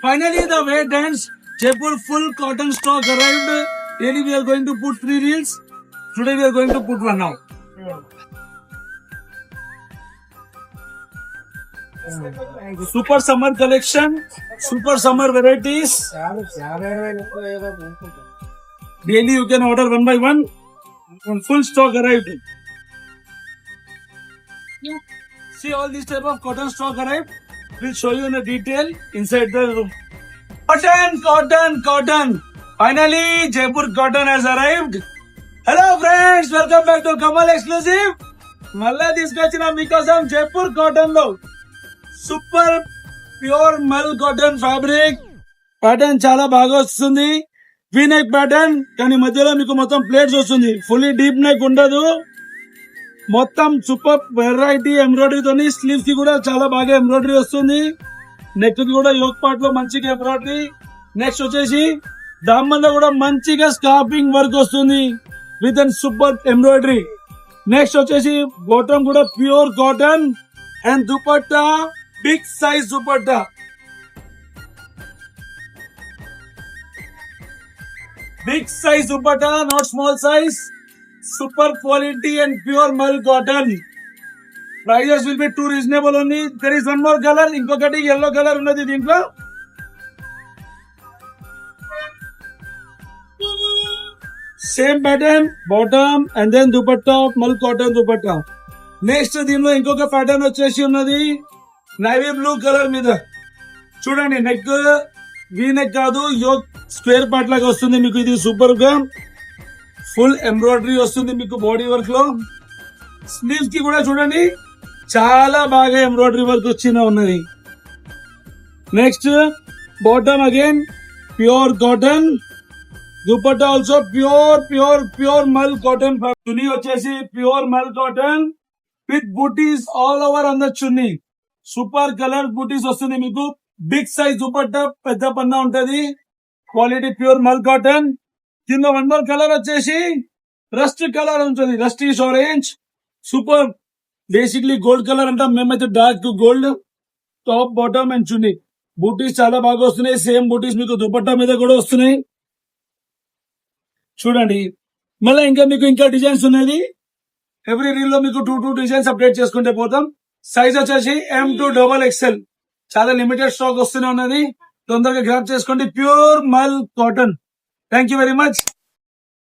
Finally, the wait ends. Jaipur full cotton stock arrived. Daily we are going to put 3 reels. Today we are going to put one now. Super summer collection, super summer varieties. Daily you can order one by one. Full stock arrived. See all these type of cotton stock arrived. We'll show you in a detail inside the room. Cotton. Finally, Jaipur cotton has arrived. Hello friends, welcome back to Kamal Exclusive. మళ్ళా తీసుకొచ్చిన మీకోసం Jaipur cotton లో super pure mul cotton fabric. Pattern చాలా బాగా వస్తుంది. V neck pattern, కానీ మధ్యలో మీకు మొత్తం ప్లేట్స్ వస్తుంది. ఫుల్లీ డీప్ నెక్ ఉండదు. మొత్తం సూపర్ వెరైటీ ఎంబ్రాయిడరీ తోని స్లీవ్స్ కి కూడా చాలా బాగా ఎంబ్రాయిడరీ వస్తుంది. నెక్ కి కూడా యోక్ పార్ట్ లో మంచిగా ఎంబ్రాయిడరీ. నెక్స్ట్ వచ్చేసి దామన్ లో కూడా మంచిగా స్కార్పింగ్ వర్క్ వస్తుంది with and super embroidery. Next వచ్చేసి బాటమ్ కూడా pure cotton and dupatta big size dupatta. Big size dupatta, not small size. Super quality and pure mal cotton. Prices will be too reasonable only. There is one more color. Inkokati yellow color unnadi deentlo. Same pattern, bottom and then dupatta, mal cotton dupatta. Next దీనిలో ఇంకొక pattern వచ్చేసి ఉన్నది navy blue colour మీద. చూడండి, neck V neck కాదు, yoke square part లాగా వస్తుంది మీకు. ఇది సూపర్ గా ఫుల్ ఎంబ్రాయిడరీ వస్తుంది మీకు బాడీ వర్క్ లో. స్లీవ్స్ కి కూడా చూడండి చాలా బాగా ఎంబ్రాయిడరీ వర్క్ వచ్చిన ఉన్నది. Next bottom again pure cotton, dupatta also pure mul cotton. Chunni వచ్చేసి ప్యూర్ మల్ కాటన్ విత్ బూటీస్ all over on the chunni. Super colour బూటీస్ వస్తుంది మీకు. బిగ్ సైజ్ దుపట్టా, పెద్ద పన్నా ఉంటది. Quality pure mul cotton. కింద వన్ మోర్ కలర్ వచ్చేసి రస్ట్ కలర్ ఉంటుంది, rustish orange. Super, basically gold colour అంటాం మేమైతే, dark gold. Top bottom and chunni. బూటీస్ చాలా బాగా వస్తున్నాయి. సేమ్ బూటీస్ మీకు దుపట్టా మీద కూడా వస్తున్నాయి. చూడండి, మళ్ళీ ఇంకా డిజైన్స్ ఉన్నది. ఎవ్రీ రీల్ లో మీకు టూ డిజైన్స్ అప్డేట్ చేసుకుంటే పోతాం. సైజ్ వచ్చేసి M2XXL. చాలా లిమిటెడ్ స్టాక్ వస్తూనే ఉన్నది. తొందరగా గ్రాప్ చేసుకోండి. Pure mul cotton. Thank you very much.